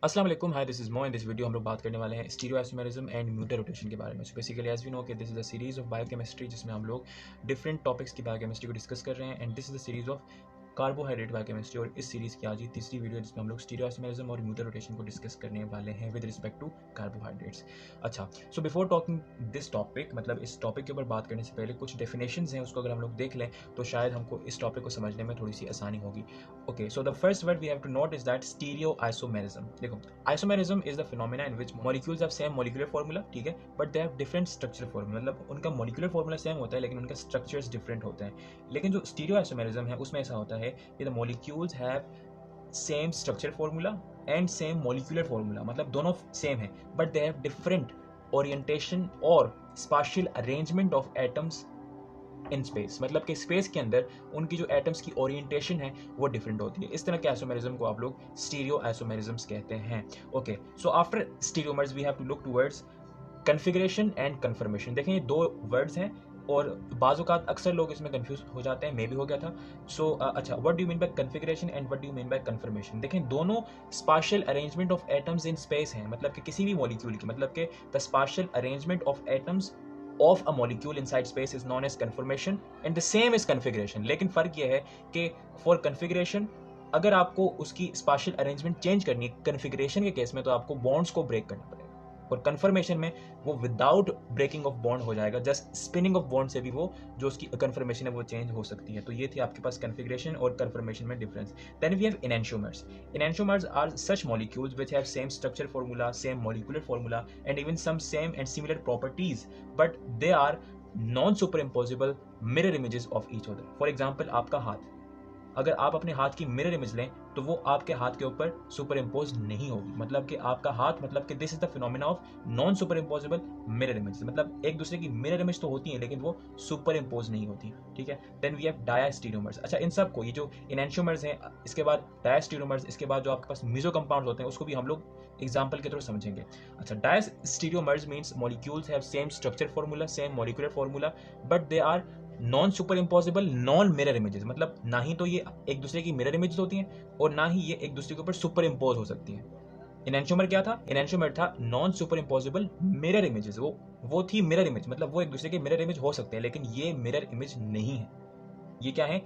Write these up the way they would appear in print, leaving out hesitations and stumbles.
अस्सलाम वालेकुम, hi this is मो। इन दिस वीडियो हम लोग बात करने वाले हैं स्टीरियोआइसोमेरिज्म एंड म्यूटर रोटेशन के बारे में। So basically as we know कि this is a series of biochemistry जिसमें हम लोग डिफरेंट टॉपिक्स की बायोकेमिस्ट्री को डिस्कस कर रहे हैं and this is the series of carbohydrate biochemistry. और इस सीरीज़ की आज ही तीसरी वीडियो है जिसमें हम लोग स्टीरियोआइसोमेरिज्म और म्यूटर रोटेशन को डिस्कस करने वाले हैं विद रिस्पेक्ट टू कार्बोहाइड्रेट्स। अच्छा, so before talking this topic, मतलब इस टॉपिक के ऊपर बात करने से पहले कुछ डेफिनेशंस हैं, उसको अगर हम लोग देख लें तो शायद हमको इस टॉपिक को समझने में थोड़ी सी आसानी होगी। Okay, so the first word we have to note is that stereoisomerism. देखो, isomerism is the phenomena in which molecules have same molecular formula, ठीक है, but they have different structure formula. मतलब उनका मॉलिक्यूलर फार्मूला सेम होता है लेकिन उनका structures different होते हैं। लेकिन जो स्टीरियो आइसोमेरिज्म है उसमें ऐसा होता है कि the molecules have same structure formula and same molecular formula, मतलब दोनों सेम है but they have different orientation और spatial arrangement of atoms in space. मतलब कि स्पेस के अंदर उनकी जो एटम्स की ओरिएंटेशन है वो डिफरेंट होती है। इस तरह के आइसोमेरिज्म को आप लोग स्टीरियो आइसोमेरिज्म्स कहते हैं। Okay, so after stereomers we have to look towards configuration and conformation. देखें, ये दो वर्ड्स हैं और बाज़-औक़ात अक्सर लोग इसमें कंफ्यूज हो जाते हैं, मैं भी हो गया था। सो अच्छा, what do you mean by configuration and what do you mean by conformation? देखें, दोनों spatial arrangement of atoms in space हैं, मतलब कि किसी भी मॉलिक्यूल की, मतलब कि the spatial arrangement of atoms of a molecule inside space is known as conformation and the same is configuration। लेकिन फ़र्क यह है कि for configuration अगर आपको उसकी स्पाशियल अरेंजमेंट चेंज करनी है कन्फिग्रेशन के केस में तो आपको बॉन्ड्स को ब्रेक करना पड़ेगा, और कन्फर्मेशन में वो विदाउट ब्रेकिंग ऑफ बॉन्ड हो जाएगा, जस्ट स्पिनिंग ऑफ बॉन्ड से भी वो जो उसकी कन्फर्मेशन है वो चेंज हो सकती है। तो ये थी आपके पास कन्फिग्रेशन और कन्फर्मेशन में difference. Then we have enantiomers. Enantiomers are such molecules which have same structure formula, same molecular formula and even some same and similar properties, but they are non superimposable mirror images of each other. For example, आपका हाथ, अगर आप अपने हाथ की mirror image लें तो वो आपके हाथ के ऊपर सुपर इम्पोज नहीं होगी। मतलब कि आपका हाथ, मतलब कि this is the phenomena of non super imposable mirror image. मतलब एक दूसरे की मिरर इमेज तो होती है लेकिन वो सुपर इम्पोज नहीं होती, ठीक है। Then we have diastereomers. अच्छा, इन सब को, ये जो इनेंटियोमर्स हैं, इसके बाद डायास्टीरियोमर्स, इसके बाद जो आपके पास मीजो कंपाउंड्स होते हैं उसको भी हम लोग एग्जाम्पल के थ्रू समझेंगे। अच्छा, diastereomers means molecules have same structure formula, same molecular formula, but they are non super impossible non mirror images. मतलब ना ही तो ये एक दूसरे की मिरर इमेजेस होती हैं और ना ही ये एक दूसरे के ऊपर सुपर इम्पोज हो सकती हैं। इनेंटियोमर क्या था? इनेंटियोमर था non super impossible mirror images. वो थी मिरर इमेज, मतलब वो एक दूसरे के मिरर इमेज हो सकते हैं लेकिन ये मिरर इमेज नहीं है। ये क्या है?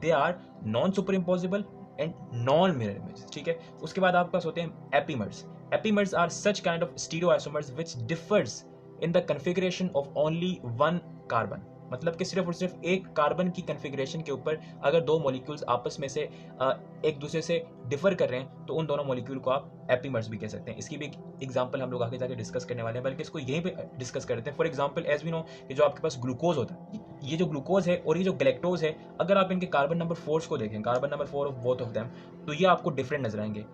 They are non super impossible and non mirror image, ठीक है। उसके बाद आपके पास होते हैं epimers. Epimers are such kind of stereoisomers which differs in the configuration of only one carbon. मतलब कि सिर्फ और सिर्फ एक कार्बन की कन्फिगरेशन के ऊपर अगर दो मॉलिक्यूल्स आपस में से एक दूसरे से डिफर कर रहे हैं तो उन दोनों मॉलिक्यूल को आप एपीमर्स भी कह सकते हैं। इसकी भी एक एग्जांपल हम लोग आगे जाके डिस्कस करने वाले हैं, बल्कि इसको यहीं पे डिस्कस करते हैं। For example, as we know कि जो आपके पास ग्लूकोज होता है, ये जो ग्लूकोज है और ये जो गैलेक्टोज है, अगर आप इनके कार्बन नंबर 4 को देखें, carbon number 4 of both of them, तो ये आपको डिफरेंट नजर आएंगे।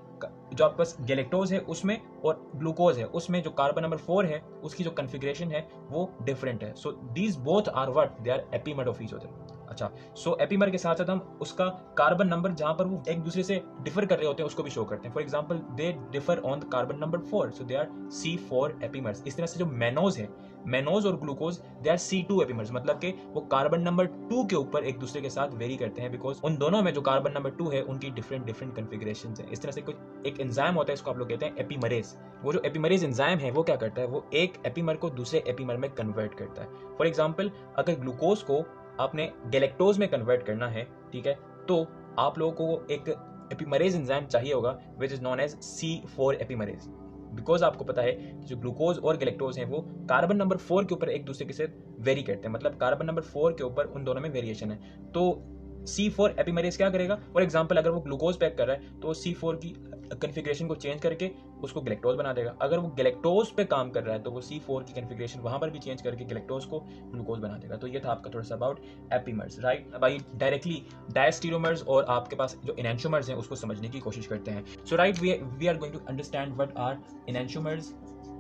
जो आपके पास गैलेक्टोज है उसमें और ग्लूकोज है उसमें जो कार्बन नंबर 4 है उसकी जो कन्फिग्रेशन है वो डिफरेंट है। So these both are what? They are epimer of each other. अच्छा, सो एपीमर के साथ साथ हम उसका कार्बन नंबर जहां पर वो एक दूसरे से डिफर कर रहे होते हैं उसको भी शो करते हैं। For example, they differ on the carbon number 4, so they are C4 epimers. इस तरह से जो मैनोज है, मैनोज और glucose, they are C2 epimers. मतलब कि वो कार्बन नंबर 2 के ऊपर एक दूसरे के साथ वेरी करते हैं बिकॉज उन दोनों में जो कार्बन नंबर 2 है उनकी डिफरेंट डिफरेंट कन्फिग्रेशन है। इस तरह से कुछ एक एंजाइम होता है, इसको आप लोग कहते हैं एपीमरेज। वो जो एपीमरेज एंजाइम है वो क्या करता है? वो एक एपीमर को दूसरे एपीमर में कन्वर्ट करता है। फॉर एग्जाम्पल, अगर ग्लूकोज को आपने गैलेक्टोज में कन्वर्ट करना है, ठीक है, तो आप लोगों को एक एपीमरेज एंजाइम चाहिए होगा which is known as C4 epimerase. Because आपको पता है कि जो ग्लूकोज और गैलेक्टोज हैं वो कार्बन नंबर 4 के ऊपर एक दूसरे के साथ वेरी करते हैं, मतलब कार्बन नंबर 4 के ऊपर उन दोनों में वेरिएशन है। तो C4 एपीमरेज क्या करेगा? फॉर एग्जाम्पल, अगर वो ग्लूकोज पैक कर रहा है तो C4 की कन्फिग्रेशन को चेंज करके उसको गैलेक्टोज बना देगा। अगर वो गैलेक्टोज पे काम कर रहा है तो वो C4 की कन्फिग्रेशन वहां पर भी चेंज करके गैलेक्टोज को ग्लूकोज बना देगा। तो ये था आपका थोड़ा सा अबाउट एपीमर्स, राइट। अब आइए डायरेक्टली डायस्टीरियोमर्स और आपके पास जो इनेंटियोमर्स हैं उसको समझने की कोशिश करते हैं। So right, we are going to understand what are enantiomers.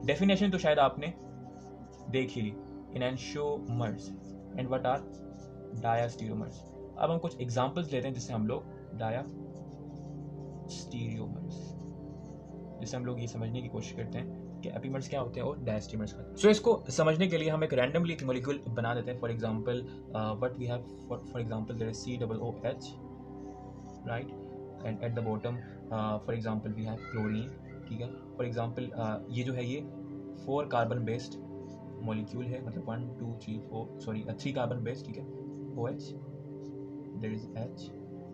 Definition तो शायद आपने देख ही ली, enantiomers and what are diastereomers. अब हम कुछ एग्जांपल्स लेते हैं जिससे हम लोग डायस्टीरियोमर्स, जिससे हम लोग ये समझने की कोशिश करते हैं कि एपीमर्स क्या होते हैं और डायस्टीरियोमर्स क्या होते हैं। सो इसको समझने के लिए हम एक रैंडमली एक मॉलिक्यूल बना देते हैं। For example, what we have, for example there is COOH, right, and at the bottom for example we have chlorine, ठीक है। फॉर एग्जांपल ये जो है ये 4 कार्बन बेस्ड मॉलिक्यूल है, मतलब 1 2 3 4 सॉरी 3 कार्बन बेस्ड, ठीक है। OH, there is H।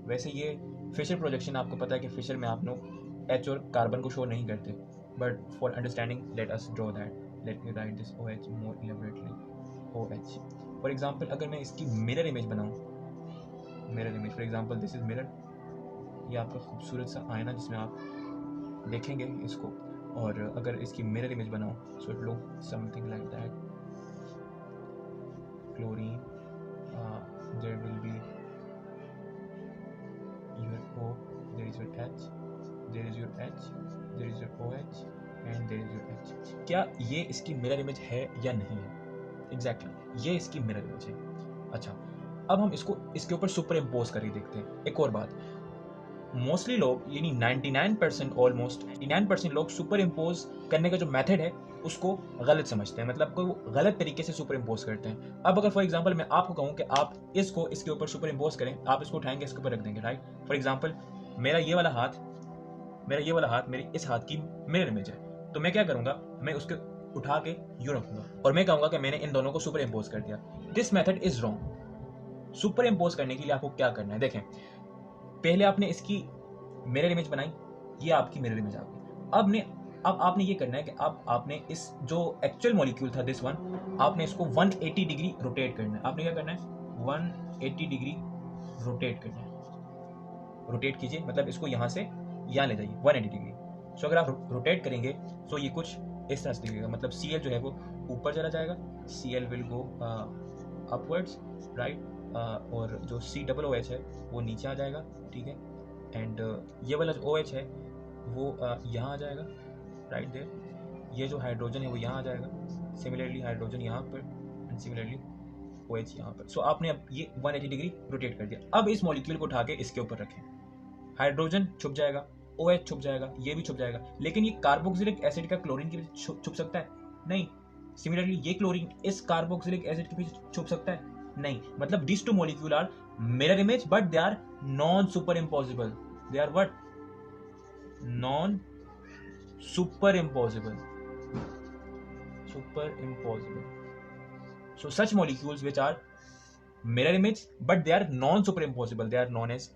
वैसे ये फिशर प्रोजेक्शन आपको पता है कि फिशर में आप लोग H और कार्बन को शो नहीं करते, but for understanding let us draw that, let me right this OH more elaborately, OH। For example अगर मैं इसकी मिरर इमेज बनाऊं, mirror image for example this is mirror, ये आपका खूबसूरत सा आईना जिसमें आप देखेंगे इसको, और अगर इसकी मिरर इमेज बनाऊं so it look something like that, chlorine, there will be your O, there is your H, there is your H, there is your OH and there is your H। क्या ये इसकी mirror image है या नहीं है? Exactly ये इसकी mirror image है। अच्छा, अब हम इसको इसके ऊपर सुपर इम्पोज करके देखते हैं। एक और बात, मोस्टली लोग यानी 99% ऑलमोस्ट 99% लोग सुपर इम्पोज करने का जो मेथड है उसको गलत समझते हैं, मतलब कोई वो गलत तरीके से सुपर इम्पोज करते हैं। अब अगर फॉर एग्जांपल मैं आपको कहूँ कि आप इसको इसके ऊपर सुपर इम्पोज करें, आप इसको उठाएंगे इसके ऊपर रख देंगे, राइट। फॉर एग्जांपल मेरा ये वाला हाथ मेरी इस हाथ की मिरर इमेज है, तो मैं क्या करूंगा, मैं उसके उठा के यूं रखूंगा और मैं कहूंगा कि मैंने इन दोनों को सुपर इम्पोज कर दिया। This method is wrong. Super impose करने के लिए आपको क्या करना है, देखें, पहले आपने इसकी मिरर इमेज बनाई, ये आपकी मिरर इमेज आ गई। अब आपने ये करना है कि आपने इस जो एक्चुअल मॉलिक्यूल था दिस वन, आपने इसको 180 डिग्री रोटेट करना है। आपने क्या करना है, 180 डिग्री रोटेट करना है। रोटेट कीजिए, मतलब इसको यहाँ से यहाँ ले जाइए 180 डिग्री। सो अगर आप रोटेट करेंगे तो ये कुछ इस तरह से दिखेगा, मतलब Cl जो है वो ऊपर चला जाएगा, Cl will go upwards, right, और जो COOH है वो नीचे आ जाएगा, ठीक है। एंड ये वाला जो OH है वो यहाँ आ जाएगा, राइट देयर। ये जो हाइड्रोजन है वो यहाँ आ जाएगा, सिमिलरली हाइड्रोजन यहाँ पर एंड सिमिलरली OH यहाँ पर। सो आपने अब ये 180 डिग्री रोटेट कर दिया। अब इस मॉलिक्यूल को उठा के इसके ऊपर रखें, हाइड्रोजन छुप जाएगा, OH छुप जाएगा, ये भी छुप जाएगा, लेकिन ये कार्बोक्सिलिक एसिड का क्लोरीन के पीछे छुप सकता है? नहीं। सिमिलरली ये क्लोरीन इस कार्बोक्सिलिक एसिड के पीछे छुप सकता है? नहीं। मतलब these two molecule are mirror image but they are non superimposable. They are what? Non superimposable. Superimposable. So such molecules which are mirror image but they are non superimposable, they are known as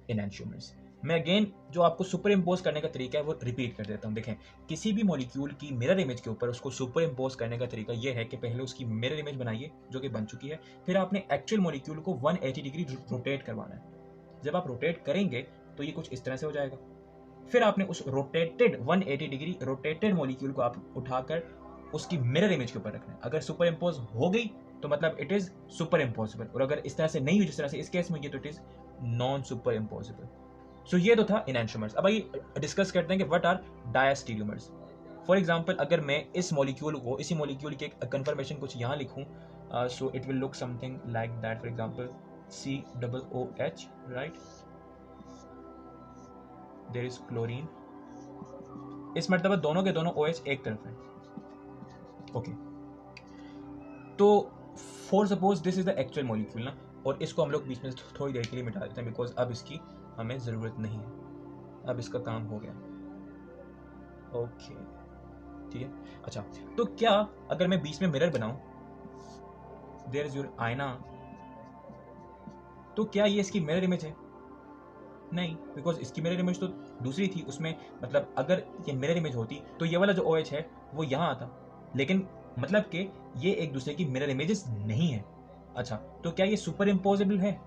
enantiomers. मैं again जो आपको super impose करने का तरीका है वो repeat कर देता हूँ। देखें, किसी भी मॉलिक्यूल की मिरर इमेज के ऊपर उसको सुपर इम्पोज करने का तरीका ये है कि पहले उसकी मिरर इमेज बनाइए जो कि बन चुकी है, फिर आपने एक्चुअल मॉलिक्यूल को 180 डिग्री रोटेट करवाना है। जब आप रोटेट करेंगे तो ये कुछ इस तरह से हो जाएगा। फिर आपने उस रोटेटेड 180 डिग्री रोटेटेड मॉलिक्यूल को आप उठाकर उसकी मिरर इमेज के ऊपर रखना है। अगर सुपर इम्पोज हो गई तो मतलब इट इज सुपर इम्पॉसिबल, और अगर इस तरह से नहीं हुई जिस तरह से इस केस में ये, तो it is non super impossible. So ये तो था एनांटियोमर्स। अब आइए डिस्कस करते हैं कि what are diastereomers. For example अगर मैं इस मॉलिक्यूल को, इसी मॉलिक्यूल की एक कन्फर्मेशन कुछ यहाँ लिखूँ, so it will look something like that. For example COOH, right, there is chlorine. इस मर्तबा दोनों के दोनों OH एक तरफ है, ओके। तो for suppose this is the actual molecule ना, और इसको हम लोग बीच में थोड़ी देर के लिए मिटा देते हैं बिकॉज अब इसकी हमें ज़रूरत नहीं है, अब इसका काम हो गया, ओके, ठीक है। अच्छा, तो क्या अगर मैं बीच में मिरर बनाऊं, देयर इज योर आईना, तो क्या ये इसकी मिरर इमेज है? नहीं, बिकॉज इसकी मिरर इमेज तो दूसरी थी, उसमें मतलब अगर ये मिरर इमेज होती तो ये वाला जो OH है वो यहाँ आता, लेकिन मतलब कि ये एक दूसरे की मिरर इमेजेस नहीं है। अच्छा, तो क्या ये सुपर इम्पोजेबल है?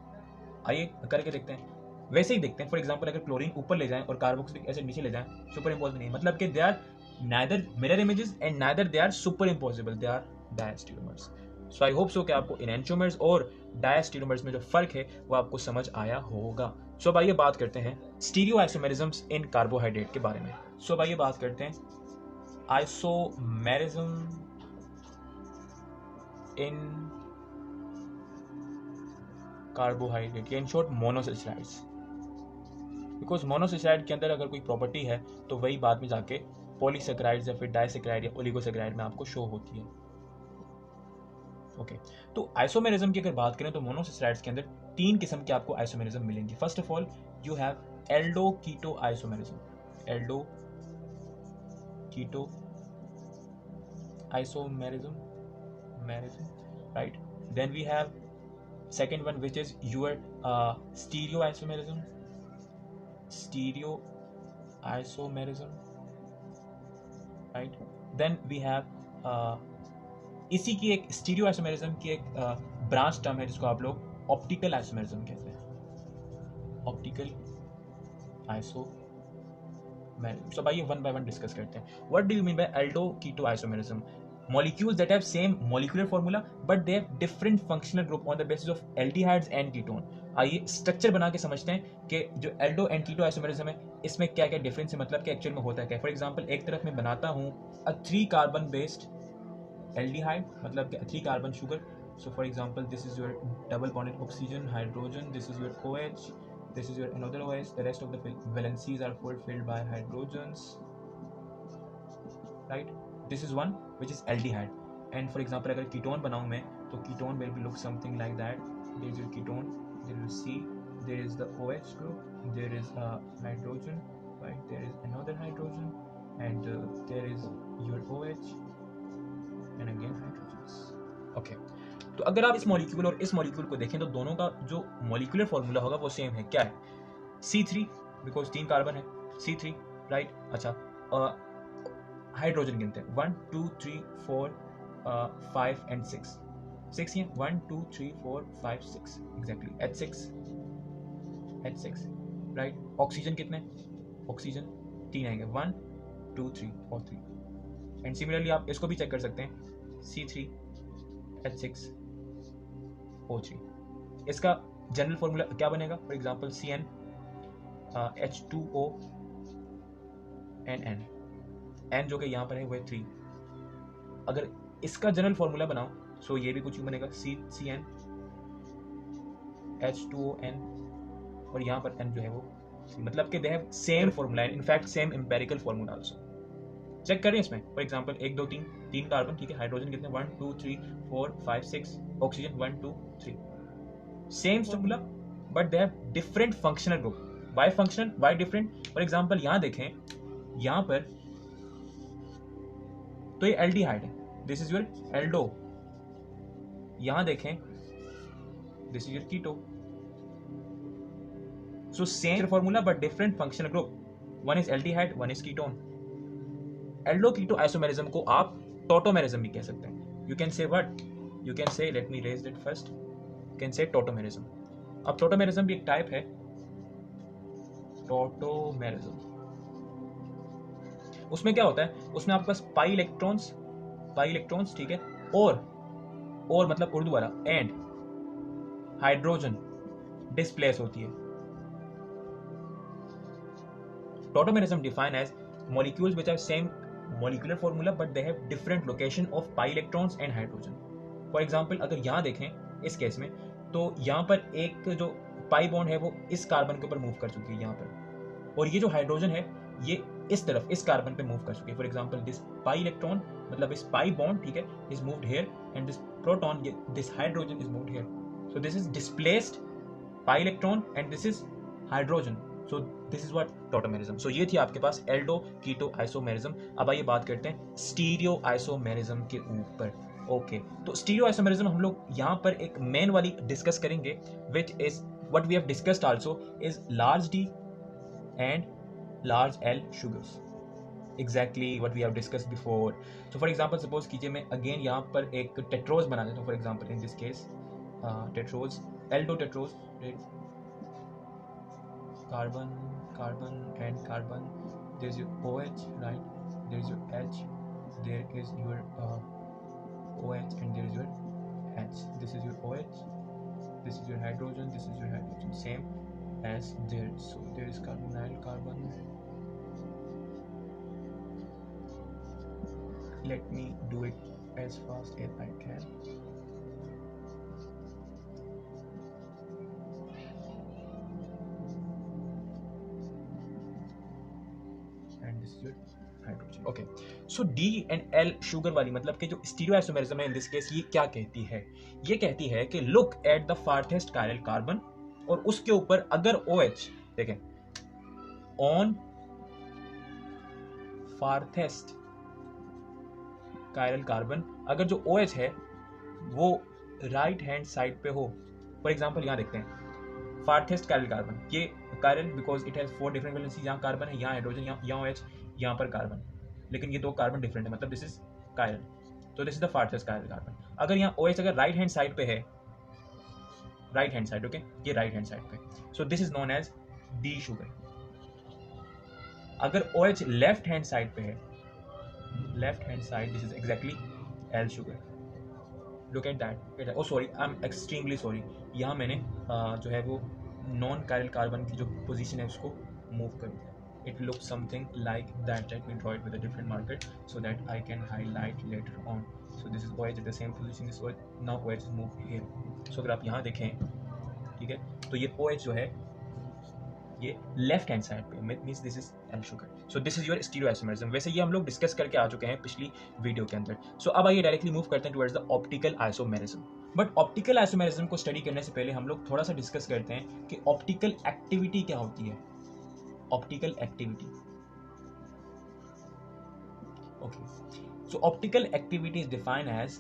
आइए करके देखते हैं। वैसे ही देखते हैं, फॉर एग्जांपल अगर क्लोरीन ऊपर ले जाएं और कार्बोक्सिलिक एसिड नीचे ले जाएं, सुपर इम्पोज नहीं, मतलब कि they are neither mirror images and neither they are superimposable, they are diastereomers. So I hope so कि आपको एनांटियोमर्स और डायस्टीरियोमर्स में जो फर्क है वो आपको समझ आया होगा। सो अब आइए बात करते हैं स्टीरियोआइसोमेरिज्म्स इन कार्बोहाइड्रेट के बारे में। सो अब आइए बात करते हैं आइसोमेरिज्म इन कार्बोहाइड्रेट, या in short monosaccharides. Because monosaccharide के अंदर अगर कोई प्रॉपर्टी है तो वही बाद में जाके पॉलीसैकेराइड्स या फिर डाइसैकेराइड या ओलिगोसैकेराइड में आपको शो होती है, ओके। तो आइसोमेरिज्म की अगर बात करें तो मोनोसैकेराइड्स के अंदर 3 किस्म के आपको आइसोमेरिज्म मिलेंगे। First of all you have aldo keto isomerism, aldo keto isomerism, right? Then we have second one, which is your stereoisomerism, right? Then we have इसी की एक स्टीरियो आइसोमेरिज्म की एक ब्रांच टर्म है जिसको आप लोग ऑप्टिकल आइसोमेरिज्म कहते हैं, ऑप्टिकल आइसोमेरिज्म। सो भाई वन बाय वन डिस्कस करते हैं। What do you mean by aldo keto isomerism? Molecules that have same molecular formula but they have different functional group on the basis of aldehydes and ketone। आइए structure बना के समझते हैं कि जो Aldo and keto isomerism है इसमें क्या क्या डिफरेंस है, मतलब कि एक्चुअल में होता है क्या। फॉर एग्जांपल एक तरफ मैं बनाता हूँ अ 3 कार्बन बेस्ड एल्डिहाइड, मतलब कि 3 carbon sugar. So for example this is your double bonded oxygen hydrogen, this is your OH, this is your another OH, the rest of the valencies are fulfilled by hydrogens, right? This is one which is aldehyde। and for example अगर ketone बनाऊँ मैं तो ketone will look something like that। there is your ketone, there is C, there is the OH group, there is a hydrogen, right? there is another hydrogen and there is your OH and again hydrogens। okay, तो अगर आप इस molecule और इस molecule को देखें तो दोनों का जो मॉलिक्यूलर फॉर्मूला होगा वो सेम है। क्या है? C3 बिकॉज 3 कार्बन है, C3, राइट? अच्छा, हाइड्रोजन गिनते हैं 1 2 3 4 5 and 6, 6 he 1 2 3 4 5 6 exactly, H6, right? Oxygen कितने? ऑक्सीजन 3 आएंगे 1 2 3 और 3। एंड सिमिलरली आप इसको भी चेक कर सकते हैं C3 H6 O3। इसका जनरल फॉर्मूला क्या बनेगा? For example CN H2O N N जो कि यहाँ पर है वो है 3। अगर इसका जनरल फॉर्मूला बनाओ सो ये भी कुछ बनेगा CN H2O N और यहाँ पर N जो है वो C, मतलब कि they have same formula, in fact same empirical formula also. Check करें इसमें फॉर एग्जांपल 1 2 3 कार्बन, ठीक है? हाइड्रोजन कितने? 1 2 3 4 5 6, oxygen 1 2 3, same formula but they have different functional group. Why functional, why different? For example यहाँ देखें, यहाँ पर तो ये एल्डिहाइड है, दिस इज योर एल्डो। यहां देखें this is your keto. So same formula but different functional group, one is aldehyde one is ketone. Aldo keto isomerism को आप टोटोमेरिज्म भी कह सकते हैं। You can say what? You can say, let me raise it first, you can say tautomerism. अब tautomerism भी एक type है, टोटोमेरिज्म। उसमें क्या होता है? उसमें आपके पास पाई इलेक्ट्रॉन्स, ठीक है? और मतलब उर्दू वाला एंड हाइड्रोजन डिस्प्लेस होती है। Tautomerism defined as molecules which have same molecular formula but they have different location of pi electrons and hydrogen। for example अगर यहाँ देखें इस केस में तो यहाँ पर एक जो पाई बॉन्ड है वो इस कार्बन के ऊपर मूव कर चुकी है यहाँ पर, और ये जो हाइड्रोजन है ये इस तरफ इस कार्बन पे मूव कर चुकी है। For example this pi electron मतलब इस पाई बॉन्ड, ठीक है, is moved here and this proton, this hydrogen is moved here. So this is displaced pi electron and this is hydrogen. So this is what tautomerism. सो ये थी आपके पास Aldo keto isomerism. अब आइए बात करते हैं स्टीरियो आइसोमेरिज्म के ऊपर। ओके, तो स्टीरियो आइसोमेरिज्म हम लोग यहाँ पर एक मेन वाली डिस्कस करेंगे, which is what we have discussed also, is large D and large L sugars, exactly what we have discussed before। so for example suppose कीजिए मैं again यहाँ पर एक tetrose बना देता हूँ। for example in this case tetrose, aldo tetrose, carbon and carbon, there is your OH, right? there is your H, there is your OH and there is your H, this is your OH, this is your hydrogen, this is your hydrogen, same as there। so there is carbonyl carbon, let me do it as fast as I can। and this is your hydrogen। okay, so D and L sugar वाली मतलब कि जो stereo isomerism है in this case ये क्या कहती है? ये कहती है कि look at the farthest chiral carbon और उसके ऊपर अगर OH देखें on फार्थेस्ट कायरल कार्बन, अगर जो OH है वो राइट हैंड साइड पे हो, फॉर एग्जांपल यहाँ देखते हैं फार्थेस्ट कायरल कार्बन, ये chiral because it has 4 different valency, यहाँ कार्बन है, यहाँ हाइड्रोजन, यहाँ OH, यहाँ पर कार्बन, लेकिन ये 2 कार्बन डिफरेंट है, मतलब दिस इज कायरल, तो this is the farthest chiral carbon. अगर यहाँ OH अगर राइट हैंड साइड पे है, राइट हैंड साइड, ओके, ये राइट हैंड साइड पे, so this is known as D sugar. अगर OH लेफ्ट हैंड साइड पे है, left hand side, this is exactly L sugar. Look at that, oh sorry, I am extremely sorry, यहाँ मैंने जो है वो non chiral carbon की जो पोजीशन है उसको मूव कर दिया। It looks something like that. Let me draw it with a different marker so that I can highlight later on. So this is OH at the same position. This OH, now OH is moved here. So अगर आप यहाँ देखें, ठीक है, तो ये OH जो है ये लेफ्ट हैंड साइड पे, means this is L sugar. So this is your stereoisomerism. वैसे ये हम लोग डिस्कस करके आ चुके हैं पिछली वीडियो के अंदर। सो अब आइए डायरेक्टली मूव करते हैं towards the optical isomerism. But optical isomerism को स्टडी करने से पहले हम लोग थोड़ा सा डिस्कस करते हैं कि ऑप्टिकल एक्टिविटी क्या होती है। Optical activity. Okay, so optical activity is defined as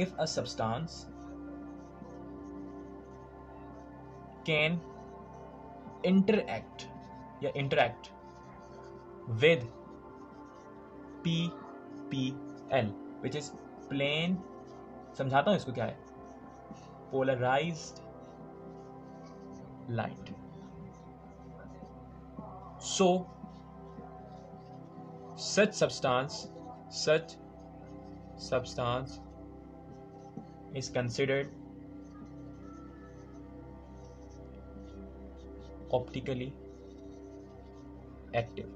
if a substance can interact with PPL, which is plane, समझाता हूं इसको क्या है, polarized light. So such substance is considered optically active.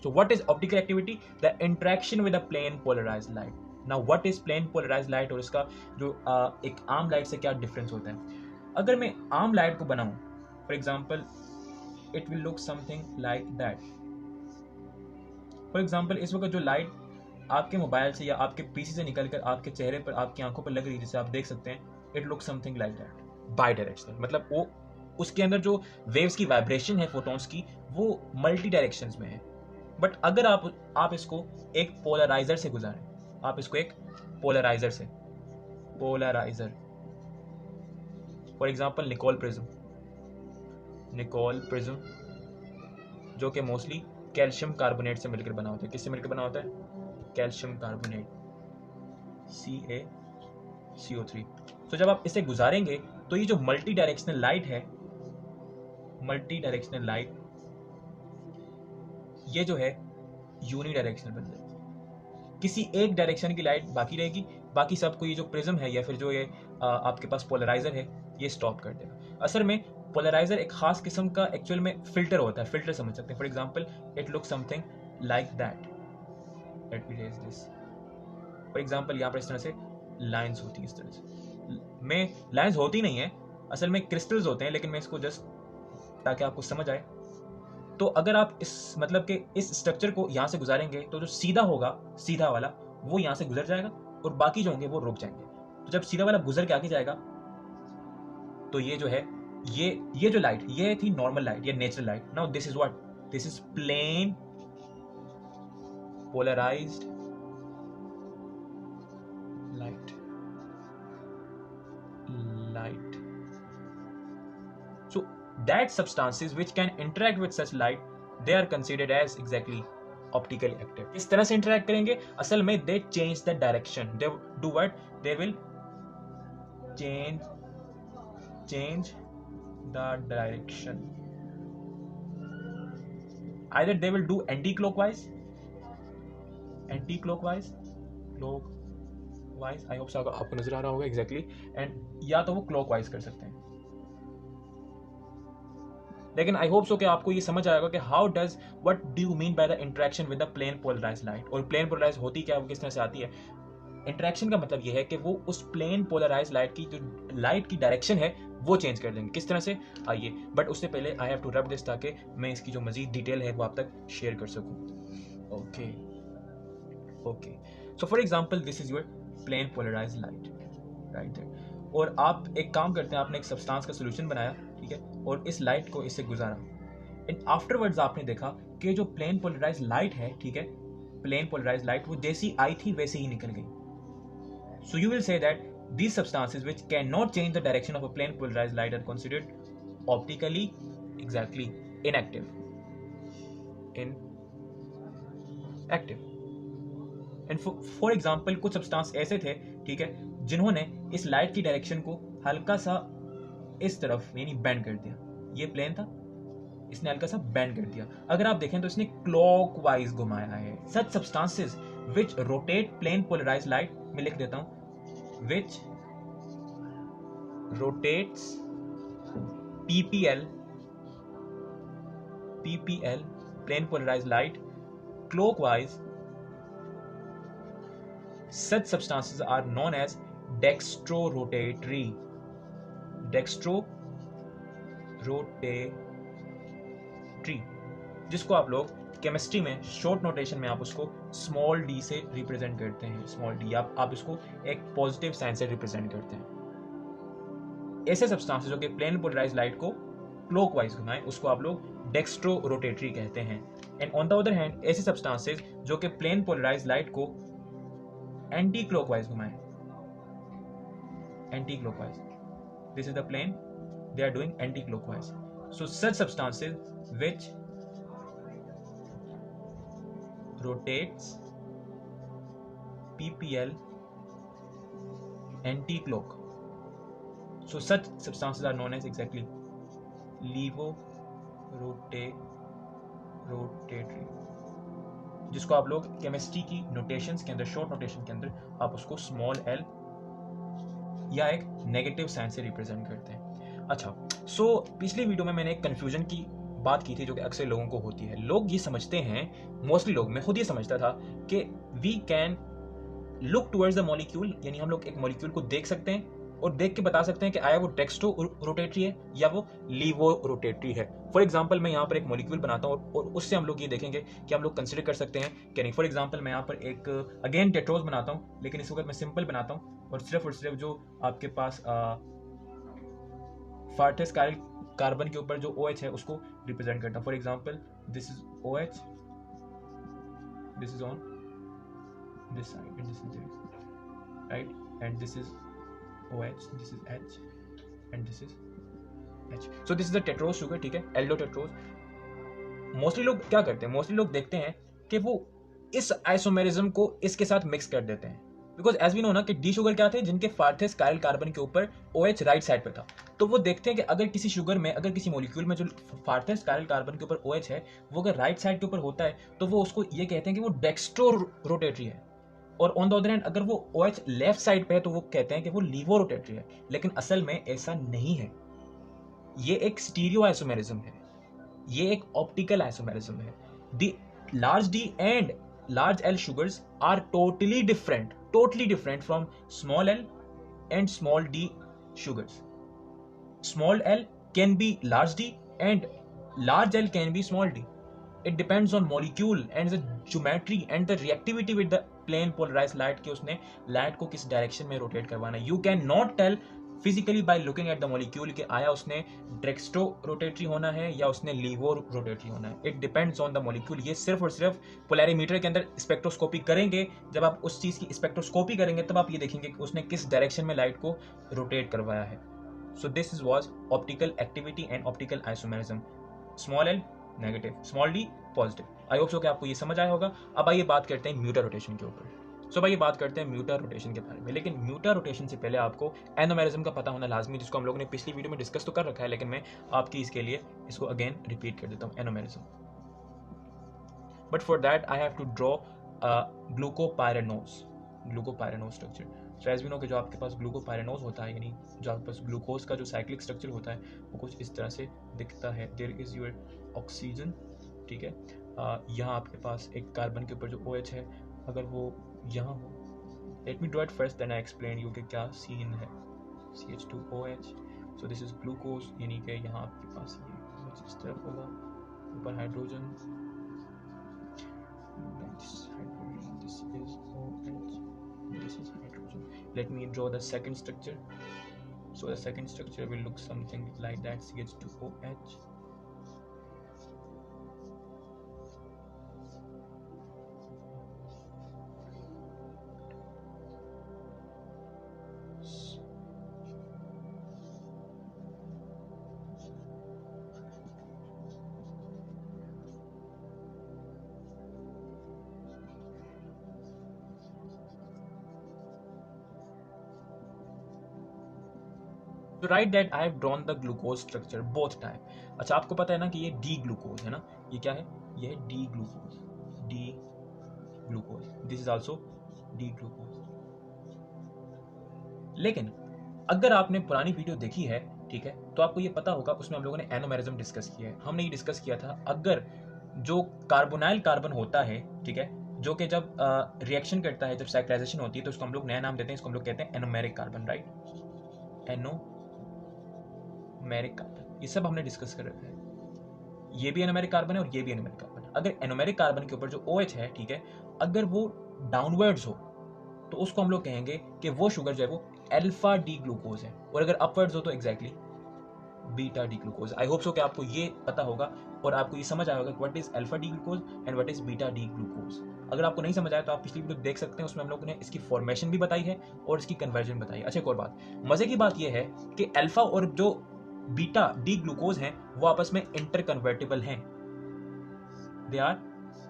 So what is optical activity? The interaction with a plane polarized light. Now what is plane polarized light और इसका जो एक आम लाइट से क्या डिफरेंस होता है? अगर मैं आम लाइट को बनाऊं, for example it will look something like that. For example इस वक्त जो लाइट आपके मोबाइल से या आपके पीसी से निकलकर आपके चेहरे पर, आपकी आंखों पर लग रही है, जैसे आप देख सकते हैं, it look something like that, by directional, मतलब वो उसके अंदर जो वेव्स की वाइब्रेशन है फोटोन्स की, वो मल्टी डायरेक्शंस में है। बट अगर आप इसको एक पोलराइजर से गुजारें, आप इसको एक पोलराइजर से, polarizer, for example Nicol prism, जो कि मोस्टली कैल्शियम कार्बोनेट से मिलकर बना होता है। किससे मिलकर बना होता है? Calcium carbonate, CaCO3। तो जब आप इसे गुजारेंगे तो ये जो मल्टी डायरेक्शनल लाइट है, मल्टी डायरेक्शनल लाइट, ये जो है यूनी डायरेक्शनल बन जाएगी। किसी एक डायरेक्शन की लाइट बाकी रहेगी, बाकी सबको ये जो प्रिज्म है या फिर जो ये आपके पास पोलराइजर है, ये स्टॉप कर देगा। असल में पोलराइजर एक खास किस्म का एक्चुअल में फिल्टर होता है, फिल्टर समझ सकते हैं। For example it look something like that, let me raise this. For example यहाँ पर इस तरह से लाइंस होती हैं, इस तरह से में लाइंस होती नहीं है, असल में क्रिस्टल्स होते हैं, लेकिन मैं इसको जस्ट ताकि आपको समझ आए। तो अगर आप इस मतलब के इस स्ट्रक्चर को यहाँ से गुजारेंगे तो जो सीधा होगा, सीधा वाला, वो यहाँ से गुजर जाएगा और बाकी जो होंगे वो रुक जाएंगे। तो जब सीधा वाला गुजर के आगे जाएगा तो ये जो है, ये जो लाइट, ये थी नॉर्मल लाइट, ये natural light. Now this is what, this is plane polarized light. So that substances which can interact with such light, they are considered as exactly optically active. इस तरह से interact करेंगे, असल में they change the direction. They do what? They will change the direction. Either they will do anti-clockwise, I hope so आपको नजर आ रहा होगा exactly, and या तो वो clockwise कर सकते हैं। लेकिन आई होप सो कि आपको ये समझ आएगा कि how does, what do you mean by the interaction with the plane polarized light. और प्लेन पोलराइज होती क्या है, वो किस तरह से आती है। इंटरेक्शन का मतलब ये है कि वो उस प्लेन पोलराइज्ड लाइट की जो लाइट की डायरेक्शन है वो चेंज कर देंगे। किस तरह से, आइए, बट उससे पहले I have to rub this ताकि मैं इसकी जो मजीद डिटेल है वो आप तक शेयर कर सकूँ। Okay, so for example this is your plane polarized light right there. और आप एक काम करते हैं, आपने एक सब्सटेंस का सोल्यूशन बनाया, ठीक है, और इस लाइट को इससे गुजारा, एंड आफ्टरवर्ड्स आपने देखा कि जो प्लेन पोलराइज लाइट है, ठीक है, प्लेन पोलराइज लाइट वो जैसी आई थी वैसे ही निकल गई. So you will say that these substances which cannot change the direction of a plane polarized light are considered optically exactly inactive. And for example कुछ सब्सटेंस ऐसे थे, ठीक है, जिन्होंने इस लाइट की डायरेक्शन को हल्का सा इस तरफ यानी बेंड कर दिया. ये प्लेन था, इसने हल्का सा बेंड कर दिया. अगर आप देखें तो इसने क्लॉकवाइज घुमाया है. Such substances which rotate plane polarise light, मैं लिख देता हूं, which rotates PPL plane polarized light clockwise, such substances are known as dextrorotatory, जिसको आप लोग केमिस्ट्री में शॉर्ट नोटेशन में आप उसको स्मॉल डी से रिप्रेजेंट करते हैं. स्मॉल डी आप इसको एक पॉजिटिव साइन से रिप्रेजेंट करते हैं. ऐसे सब्सटेंसेस जो कि प्लेन पोलराइज लाइट को क्लॉकवाइज घुमाएं उसको आप लोग डेक्स्ट्रो रोटेटरी कहते हैं. And on the other hand ऐसे सब्सटेंसेस जो कि प्लेन पोलराइज लाइट को एंटी क्लॉकवाइज घुमाएं, anti clockwise, this is the plane, they are doing anti clockwise. So such substances which rotates PPL anti-clock. So such substances are known as exactly levorotatory, जिसको आप लोग chemistry की notations के अंदर, short notation के अंदर आप उसको स्मॉल एल या एक नेगेटिव साइन से रिप्रेजेंट करते हैं. अच्छा, सो पिछली वीडियो में मैंने एक कंफ्यूजन की बात की थी जो कि अक्सर लोगों को होती है. लोग ये समझते हैं, मोस्टली लोग, मैं खुद ये समझता था कि we can look towards the molecule, यानी हम लोग एक मॉलिक्यूल को देख सकते हैं और देख के बता सकते हैं कि आया वो डेक्स्ट्रो रोटेटरी है या वो लीवो रोटेटरी है. फॉर एग्जांपल मैं यहाँ पर एक मॉलिक्यूल बनाता हूँ और उससे हम लोग ये देखेंगे कि हम लोग कंसिडर कर सकते हैं कि नहीं. फॉर एग्जांपल मैं यहाँ पर एक अगेन टेट्रोज बनाता हूँ, लेकिन इस वक्त मैं सिंपल बनाता हूँ और सिर्फ जो आपके पास फार्थेस कार्बन के ऊपर जो OH है उसको रिप्रेजेंट करता हूं. For example this is OH, this is on this side and this is this, right, and this is OH, this is H and this is H. So this is the tetrose sugar, ठीक है, Aldo tetrose. Mostly लोग क्या करते हैं, mostly लोग देखते हैं कि वो इस आइसोमेरिज्म को इसके साथ मिक्स कर देते हैं. बिकॉज एज वी नो ना कि डी शुगर क्या थे, जिनके फार्थेस कायरल कार्बन के ऊपर OH राइट साइड पे था. तो वो देखते हैं कि अगर किसी शुगर में, अगर किसी मॉलिक्यूल में जो फार्थेस कायरल कार्बन के ऊपर OH है वो अगर राइट साइड के ऊपर होता है तो वो उसको ये कहते हैं कि वो डेक्स्ट्रो रोटेटरी है. और ऑन द अदर हैंड अगर वो OH लेफ्ट साइड पे है तो वो कहते हैं कि वो लीवो रोटेटरी है. लेकिन असल में ऐसा नहीं है. ये एक स्टीरियो आइसोमेरिज्म है, ये एक ऑप्टिकल आइसोमेरिज्म है. The large D and large L sugars are totally different from small L and small d sugars. Small L can be large D and large L can be small d. It depends on molecule and the geometry and the reactivity with the plane polarized light कि उसने light को किस direction में rotate करवाना है. You cannot tell physically by looking at the molecule कि आया उसने डेक्स्ट्रो रोटेटरी होना है या उसने लीवो रोटेटरी होना है. It depends on the molecule. ये सिर्फ और सिर्फ पोलैरीमीटर के अंदर स्पेक्ट्रोस्कोपी करेंगे. जब आप उस चीज़ की स्पेक्ट्रोस्कोपी करेंगे तब आप ये देखेंगे कि उसने किस डायरेक्शन में लाइट को रोटेट करवाया है. सो this is was optical activity and optical isomerism. Small L negative, small D positive. I hope so कि आपको ये समझ आया होगा. अब आइए बात करते हैं म्यूटर रोटेशन के ऊपर. सो भाई ये बात करते हैं म्यूटर रोटेशन के बारे में. लेकिन म्यूटर रोटेशन से पहले आपको एनोमेरिज्म का पता होना लाजमी, जिसको हम लोगों ने पिछली वीडियो में डिस्कस तो कर रखा है, लेकिन मैं आपकी इसके लिए इसको अगेन रिपीट कर देता हूँ. Anomerism, but for that I have to draw glucopyranose structure. So as we know कि जो आपके पास ग्लूकोपायरेनोज होता है, यानी जो आपके पास ग्लूकोज का जो साइक्लिक स्ट्रक्चर होता है वो कुछ इस तरह से दिखता है. देयर इज योर ऑक्सीजन, ठीक है. यहाँ आपके पास एक कार्बन के ऊपर जो OH है, अगर वो यहाँ हो, let me draw it first then I explain you कि क्या सीन है. CH2OH. So this is glucose, यानी कि यहाँ आपके पास ये इस तरफ होगा, ऊपर hydrogen, this is OH, this is hydrogen. Let me draw the second structure. So the second structure will look something like that. CH2OH, तो right that I have drawn the glucose structure both time. अच्छा, आपको पता है ना कि ये D glucose है ना, ये क्या है, ये है D glucose, D glucose, this is also D glucose. लेकिन अगर आपने पुरानी वीडियो देखी है, ठीक है, तो आपको ये पता होगा उसमें हम लोगों ने एनोमेरिज्म डिस्कस किया है। हमने ये डिस्कस किया था अगर जो कार्बोनाइल कार्बन होता है, ठीक है, जो कि जब रिएक्शन करता है, जब साइक्लाइजेशन होती है, तो उसको हम लोग नया नाम देते हैं, इसको हम लोग कहते हैं anomeric carbon, right, anomeric carbon. ये सब हमने डिस्कस कर रखा है, ये भी एनोमेरिक कार्बन है और ये भी एनोमेरिक कार्बन है। अगर एनोमेरिक कार्बन के ऊपर जो OH है, ठीक है, अगर वो डाउनवर्ड्स हो तो उसको हम लोग कहेंगे कि वो शुगर जो है वो अल्फा डी ग्लूकोज है, और अगर अपवर्ड्स हो तो एग्जैक्टली बीटा डी ग्लूकोज। आई होप सो कि आपको ये पता होगा और आपको ये समझ आया होगा what is alpha D glucose and what is beta D glucose. अगर आपको नहीं समझ आया तो आप पिछली वीडियो देख सकते हैं, उसमें हम लोगों ने इसकी फॉर्मेशन भी बताई है और इसकी कन्वर्जन बताई है। अच्छा, एक और बात, मजे की बात यह है कि अल्फा और जो बीटा डी ग्लूकोज हैं वो आपस में इंटर कन्वर्टेबल हैं, they are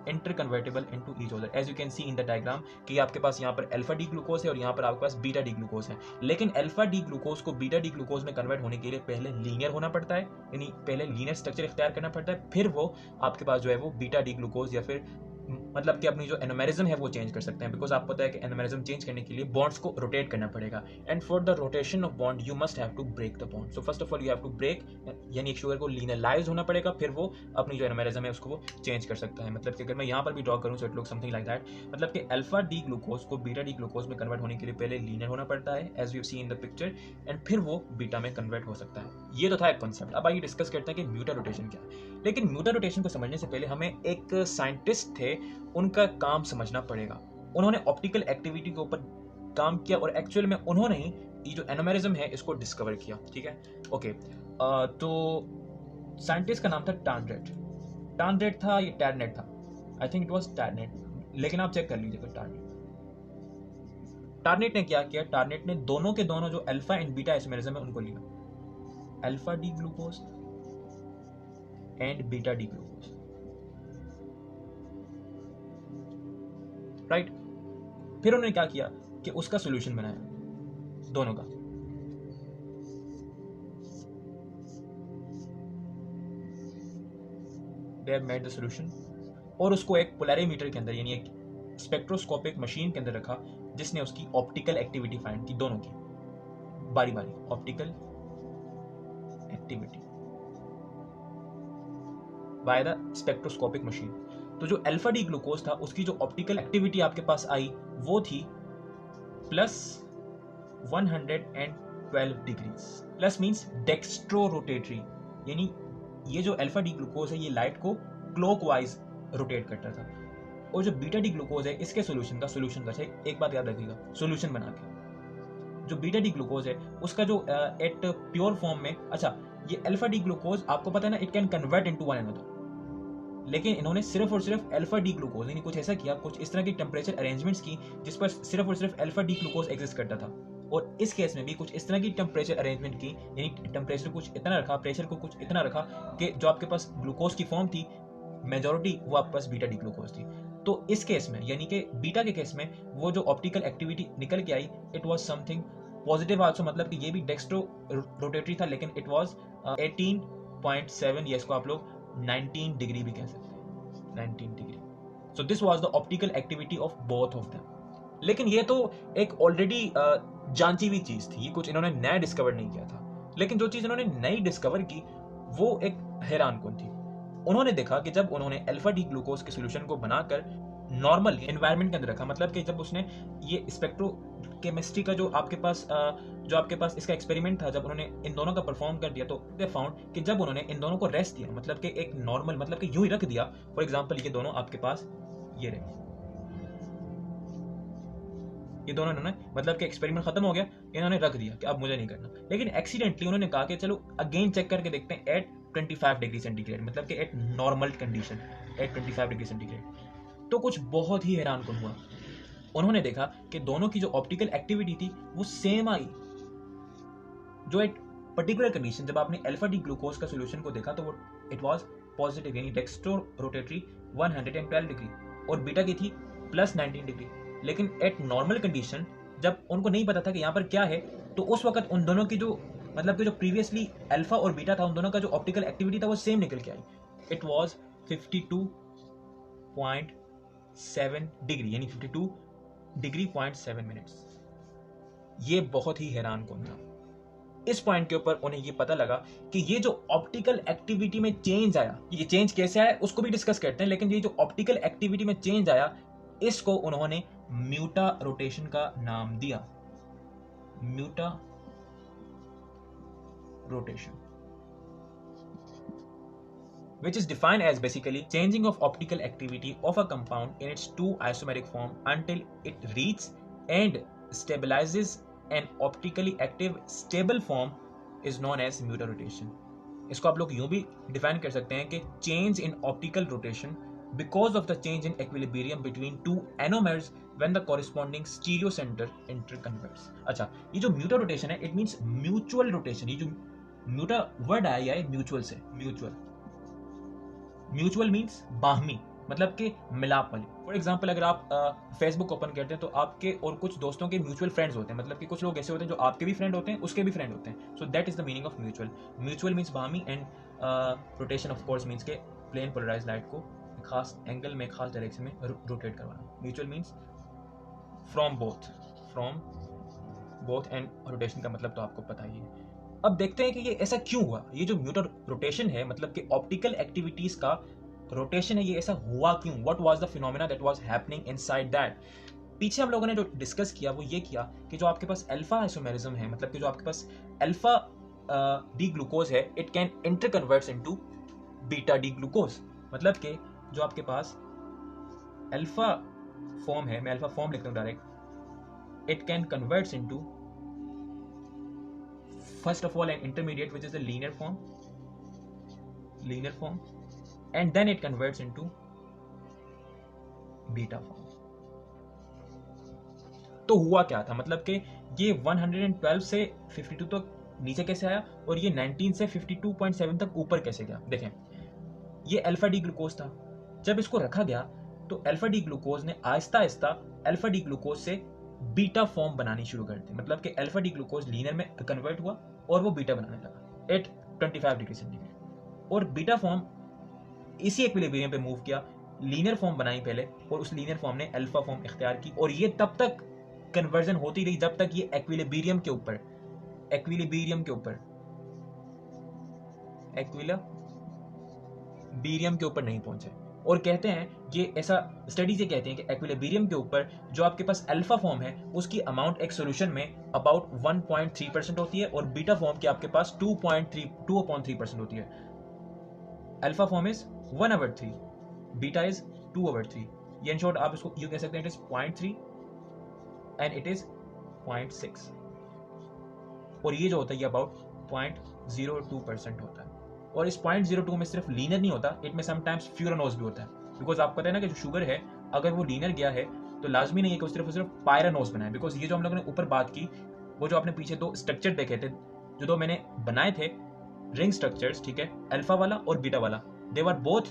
inter convertible into each other, as you can see in the diagram कि आपके पास यहाँ पर अल्फा डी ग्लूकोज है और यहाँ पर आपके पास बीटा डी ग्लूकोज है। लेकिन अल्फा डी ग्लूकोज को बीटा डी ग्लूकोज में कन्वर्ट होने के लिए पहले लीनियर होना पड़ता है, यानी पहले लीनियर स्ट्रक्चर इख्तियार करना पड़ता है, फिर वो आपके पास जो है वो बीटा डी ग्लूकोज या फिर मतलब कि अपनी जो एनोमेरिज्म है वो चेंज कर सकते हैं। बिकॉज आपको पता है कि एनोमेरिज्म चेंज करने के लिए बॉन्ड्स को रोटेट करना पड़ेगा, and for the rotation of bond you must have to break the bond. So first of all you have to break, यानी एक शुगर को लीनलाइज होना पड़ेगा, फिर वो अपनी जो एनोमेरिज्म है उसको वो चेंज कर सकता है। मतलब कि अगर मैं यहाँ पर भी ड्रॉ करूँ, so it look something like that, मतलब कि अल्फा डी ग्लूकोज को बीटा डी ग्लूकोज में कन्वर्ट होने के लिए पहले लीनियर होना पड़ता है, as you see in the picture, and फिर वो बीटा में कन्वर्ट हो सकता है। ये तो था एक कॉन्सेप्ट। अब आइए डिस्कस करते हैं कि म्यूटर रोटेशन क्या है। लेकिन म्यूटर रोटेशन को समझने से पहले हमें एक साइंटिस्ट थे, उनका काम समझना पड़ेगा। उन्होंने ऑप्टिकल एक्टिविटी के ऊपर काम किया और एक्चुअल में उन्होंने ही ये जो एनोमेरिज्म है इसको डिस्कवर किया, ठीक है। ओके, तो साइंटिस्ट का नाम था टार्नेट था, ये टैरनेट था, आई थिंक इट वाज टैरनेट, लेकिन आप चेक कर लीजिएगा। टार्नेट ने क्या किया, टार्नेट ने दोनों के दोनों जो अल्फा एंड बीटा आइसोमेरिज्म है उनको लिया, alpha D glucose and beta D glucose, right. फिर उन्होंने क्या किया कि उसका सॉल्यूशन बनाया दोनों का। They have made the solution और उसको एक पोलैरिमीटर के अंदर, यानी एक स्पेक्ट्रोस्कोपिक मशीन के अंदर रखा, जिसने उसकी ऑप्टिकल एक्टिविटी फाइंड की, दोनों की बारी बारी optical activity by the spectroscopic machine. तो जो अल्फा डी ग्लूकोज था उसकी जो ऑप्टिकल एक्टिविटी आपके पास आई वो थी +112 degrees. Plus means dextro rotatory, यानी ये जो अल्फा डी ग्लूकोज है ये लाइट को क्लॉकवाइज रोटेट करता था, और जो बीटा डी ग्लूकोज है इसके सॉल्यूशन का एक बात याद रखिएगा, सॉल्यूशन बना के जो बीटा डी ग्लूकोज है उसका जो एट प्योर फॉर्म में, अच्छा ये अल्फा डी ग्लूकोज आपको पता है ना, it can convert into one another, लेकिन इन्होंने सिर्फ और सिर्फ अल्फा डी ग्लूकोज, यानी कुछ ऐसा किया, कुछ इस तरह की टेम्परेचर अरेंजमेंट्स की जिस पर सिर्फ और सिर्फ अल्फा डी ग्लूकोज एग्जिस्ट करता था, और इस केस में भी कुछ इस तरह की टेम्परेचर अरेंजमेंट की, यानी टेम्परेचर कुछ इतना रखा, प्रेशर को कुछ इतना रखा कि जो आपके पास ग्लूकोज की फॉर्म थी मेजॉरिटी वो आपके पास बीटा डी ग्लूकोज थी। तो इस केस में, यानी कि बीटा के केस में, वो जो ऑप्टिकल एक्टिविटी निकल के आई it was something positive also, मतलब कि ये भी डेक्स्ट्रो रोटेटरी था, लेकिन इट वाज 18.7, या इसको आप लोग 19 डिग्री भी कह सकते हैं, 19 degree. So this was the optical activity of both of them. लेकिन ये तो एक ऑलरेडी जांची हुई चीज थी, ये कुछ इन्होंने नया डिस्कवर नहीं किया था। लेकिन जो चीज इन्होंने नई डिस्कवर की वो एक हैरानकुन थी। उन्होंने देखा कि जब उन्होंने अल्फा डी ग्लूकोज के सॉल्यूशन को बनाकर नॉर्मल एनवायरनमेंट के अंदर रखा, मतलब कि जब उसने ये स्पेक्ट्रो केमिस्ट्री का जो आपके पास इसका एक्सपेरिमेंट था, जब उन्होंने इन दोनों का परफॉर्म कर दिया, तो दे फाउंड कि जब उन्होंने इन दोनों को रेस्ट दिया, मतलब कि एक नॉर्मल, मतलब कि यूं ही रख दिया, फॉर एग्जांपल ये दोनों आपके पास ये रहे, ये दोनों इन्होंने, मतलब कि एक्सपेरिमेंट खत्म हो गया, इन्होंने रख दिया कि अब मुझे नहीं करना, लेकिन एक्सीडेंटली उन्होंने कहा कि चलो अगेन चेक करके देखते हैं एट 25 डिग्री सेंटीग्रेड, मतलब कि eight normal condition at 25 degree centigrade. तो कुछ बहुत ही हैरानकुन हुआ, उन्होंने देखा कि दोनों की जो ऑप्टिकल एक्टिविटी थी वो सेम आई। जो एक पर्टिकुलर कंडीशन जब आपने अल्फा डी ग्लूकोज का सॉल्यूशन को देखा तो वो इट वाज पॉजिटिव, यानी डेक्स्ट्रो रोटेटरी 112 डिग्री, और बीटा की थी +19 डिग्री। लेकिन एट नॉर्मल कंडीशन जब उनको नहीं पता था कि यहाँ पर क्या है, तो उस वक्त उन दोनों की जो मतलब कि जो प्रीवियसली अल्फा और बीटा था उन दोनों का जो ऑप्टिकल एक्टिविटी था वो सेम निकल के आई. इट वॉज 52.7 डिग्री, यानी 52 डिग्री 0.7 मिनट्स. ये बहुत ही हैरान कौन था. इस पॉइंट के ऊपर उन्हें ये पता लगा कि ये जो ऑप्टिकल एक्टिविटी में चेंज आया, ये चेंज कैसे आया उसको भी डिस्कस करते हैं, लेकिन ये जो ऑप्टिकल एक्टिविटी में चेंज आया इसको उन्होंने म्यूटा रोटेशन का नाम दिया. म्यूटा rotation, which is defined as basically changing of optical activity of a compound in its two isomeric form until it reaches and stabilizes an optically active stable form is known as mutarotation. इसको आप लोग यूं भी define कर सकते हैं कि change in optical rotation because of the change in equilibrium between two anomers when the corresponding stereo center interconverts. अच्छा, ये जो म्यूटा है, it means mutual rotation. ये जो म्यूटा वर्ड आया है म्यूचुअल से, म्यूचुअल मीन्स बाहमी, मतलब कि मिलाप वाली. फॉर एग्जाम्पल अगर आप फेसबुक ओपन करते हैं तो आपके और कुछ दोस्तों के म्यूचुअल फ्रेंड्स होते हैं, मतलब कि कुछ लोग ऐसे होते हैं जो आपके भी फ्रेंड होते हैं, उसके भी फ्रेंड होते हैं. So that is the meaning of mutual. Mutual means बाहमी and rotation of course means के प्लेन पोलराइज लाइट को खास एंगल में, खास डायरेक्शन में रोटेट करवाना. Mutual means from both and rotation का मतलब तो आपको पता ही है. अब देखते हैं कि ये ऐसा क्यों हुआ. ये जो म्यूटा रोटेशन है, मतलब कि ऑप्टिकल एक्टिविटीज का रोटेशन है, ये ऐसा हुआ क्यों. What was the phenomena that was happening inside that. पीछे हम लोगों ने जो डिस्कस किया वो ये किया कि जो आपके पास अल्फा आइसोमेरिज्म है, मतलब कि जो आपके पास अल्फा डी ग्लूकोज है, it can interconverts into beta D glucose. मतलब कि जो आपके पास अल्फा फॉर्म है, मैं अल्फा फॉर्म लिखता हूं direct, it can converts into first of all an intermediate which is a linear form, and then it converts into beta form. तो हुआ क्या था, मतलब कि ये 112 से 52 तक नीचे कैसे आया और ये 19 से 52.7 तक ऊपर कैसे गया. देखें, ये अल्फा डी ग्लूकोज था. जब इसको रखा गया तो अल्फा डी ग्लूकोज ने Aahista Aahista alpha D glucose से बीटा फॉर्म बनानी शुरू कर दी. मतलब कि अल्फा डी ग्लूकोज लीनियर में कन्वर्ट हुआ और वो बीटा बनाने लगा एट 25 डिग्री सेंटीग्रेड. और बीटा फॉर्म इसी इक्विलिब्रियम पे मूव किया, लीनियर फॉर्म बनाई पहले और उस लीनियर फॉर्म ने अल्फा फॉर्म इख्तियार की. और ये तब तक कन्वर्जन होती रही जब तक ये एक्विलिब्रियम के ऊपर नहीं पहुंचे. और कहते हैं ये ऐसा, स्टडीज ये कहते हैं कि एक्विलिब्रियम के ऊपर जो आपके पास अल्फा फॉर्म है उसकी अमाउंट एक सॉल्यूशन में अबाउट 1.3% होती है और बीटा फॉर्म की आपके पास 2.3% होती है. Alpha form is 1/3, beta is 2/3. ये इन शॉर्ट आप इसको यूं कह सकते हैं, it is 0.3 and it is 0.6. और ये जो होता है ये अबाउट 0.02% होता है. और इस 0.02 में सिर्फ लीनियर नहीं होता, इट में समटाइम्स फ्यूरानोज भी होता है. बिकॉज आपको पता है ना कि जो शुगर है अगर वो लीनियर गया है तो लाजमी नहीं है कि वो सिर्फ पायरानोज बनाए. बिकॉज ये जो हम लोगों ने ऊपर बात की, वो जो आपने पीछे दो स्ट्रक्चर देखे थे, जो दो मैंने बनाए थे रिंग स्ट्रक्चर्स, ठीक है, अल्फा वाला और बीटा वाला, दे वर बोथ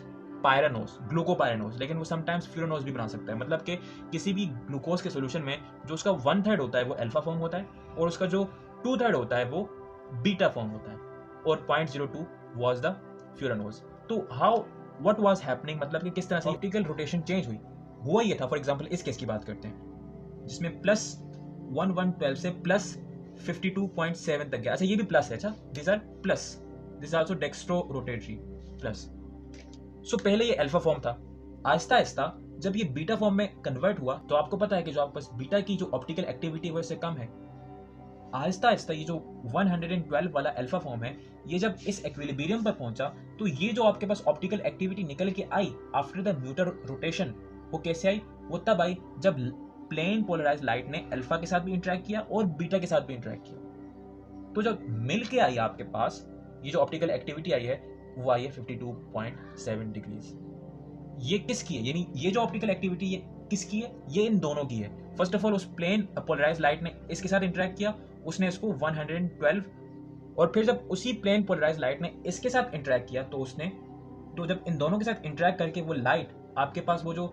पायरानोज, ग्लूकोपायरानोज. लेकिन वो समटाइम्स फ्यूरानोज भी बना सकता है. मतलब कि किसी भी ग्लूकोज के सोल्यूशन में जो उसका 1/3 होता है वो अल्फा फॉर्म होता है और उसका जो 2/3 होता है वो बीटा फॉर्म होता है. और 0.02 was the furanose. तो what was happening, मतलब कि किस तरह से ऑप्टिकल रोटेशन चेंज हुआ ये था. फॉर एग्जांपल इस केस की बात करते हैं जिसमें प्लस 112 से प्लस 52.7 तक गया. अच्छा, ये भी प्लस है. अच्छा, this are plus, this also dextro rotatory plus. So पहले ये अल्फा फॉर्म था. आहिस्ता आहिस्ता जब ये बीटा फॉर्म में कन्वर्ट हुआ तो आपको पता है कि जो आपके पास बीटा की जो ऑप्टिकल एक्टिविटी है इससे कम है. आहिस्ता आहिस्ता ये जो 112 वाला अल्फा फॉर्म है, ये जब इस एक्विलिब्रियम पर पहुंचा तो ये जो आपके पास ऑप्टिकल एक्टिविटी निकल के आई आफ्टर द म्यूटा रोटेशन, वो कैसे आई, वो तब आई जब प्लेन पोलराइज्ड लाइट ने अल्फा के साथ भी इंटरेक्ट किया और बीटा के साथ भी इंटरेक्ट किया. तो जब मिल के आई आपके पास ये जो ऑप्टिकल एक्टिविटी आई है वो आई है 52.7 डिग्रीज. ये किसकी है, यानी ये जो ऑप्टिकल एक्टिविटी ये किसकी है, ये इन दोनों की है. फर्स्ट ऑफ ऑल उस प्लेन पोलराइज्ड लाइट ने इसके साथ इंटरेक्ट किया, उसने इसको 112, और फिर जब उसी प्लेन पोलराइज्ड लाइट ने इसके साथ इंटरेक्ट किया तो जब इन दोनों के साथ इंटरेक्ट करके वो लाइट आपके पास वो जो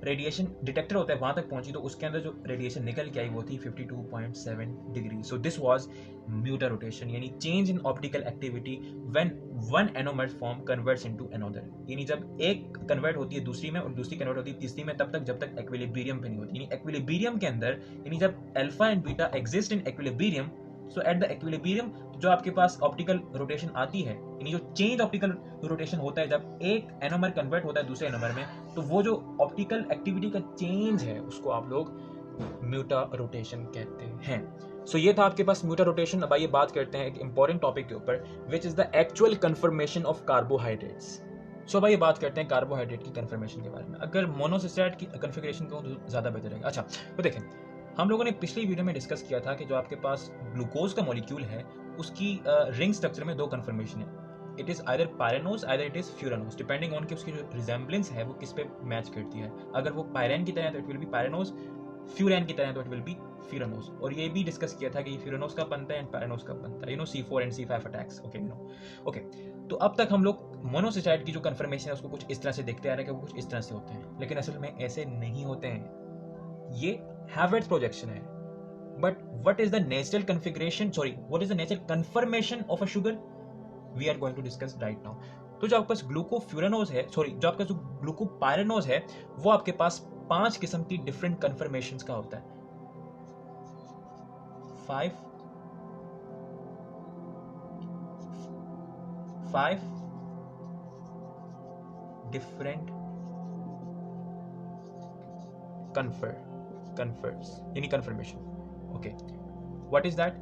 रेडिएशन डिटेक्टर होता है वहां तक पहुंची, तो उसके अंदर जो रेडिएशन निकल के आई वो थी 52.7 degree. So this was mutarotation, यानी change in optical activity when one anomer form converts into another. यानी जब एक कन्वर्ट होती है दूसरी में और दूसरी कन्वर्ट होती है तीसरी में, तब तक जब तक इक्विलिब्रियम पे नहीं होती. यानी इक्विलिब्रियम के अंदर, यानी जब alpha and beta exist in equilibrium, so at the equilibrium जो आपके पास ऑप्टिकल रोटेशन आती है, यानी जो चेंज ऑप्टिकल रोटेशन होता है जब एक एनोमर कन्वर्ट होता है दूसरे एनोमर में, तो वो जो ऑप्टिकल एक्टिविटी का चेंज है उसको आप लोग म्यूटर रोटेशन कहते हैं. सो ये था आपके पास म्यूटर रोटेशन. अब आइए बात करते हैं एक इंपॉर्टेंट टॉपिक के ऊपर, which is the actual conformation of carbohydrates. So भाई बात करते हैं कार्बोहाइड्रेट की कन्फर्मेशन के बारे में. अगर मोनोसिस्टैट की कन्फिगरेशन को तो ज़्यादा बेहतर रहेगा. अच्छा तो देखें, हम लोगों ने पिछली वीडियो में डिस्कस किया था कि जो आपके पास ग्लूकोज का मॉलिक्यूल है उसकी रिंग स्ट्रक्चर में दो कन्फर्मेशन है. It is either pyranose either it is furanose, depending on कि उसकी जो रिजेंबलेंस है वो किस पे मैच करती है. अगर वो पायरेन की तरह है तो इट विल बी पायरेनोज, फ्यूरैन की तरह तो इट विल बी फ्यूरानोज. और ये भी डिस्कस किया था कि ये फ्यूरानोज का बनता है एंड पायरेनोज का बनता है, you know C4 and C5 attacks. Okay. तो अब तक हम लोग मोनोसिस्टाइड की जो कन्फर्मेशन है उसको कुछ इस तरह से देखते आ रहे हैं कि वो कुछ इस तरह से होते हैं, लेकिन असल में ऐसे नहीं होते हैं. ये हैवर्ट्स प्रोजेक्शन है. But what is the natural configuration? Sorry, what is the natural conformation of a sugar? We are going to discuss right now. तो जो आपके पास ग्लूकोफ्यूरानोज है, सॉरी जो आपका जो ग्लूकोपायरेनोज है, वो आपके पास 5 किस्म की डिफरेंट कन्फर्मेशंस का होता है. 5 डिफरेंट कन्फर्स यानी conformation. Okay, what is that?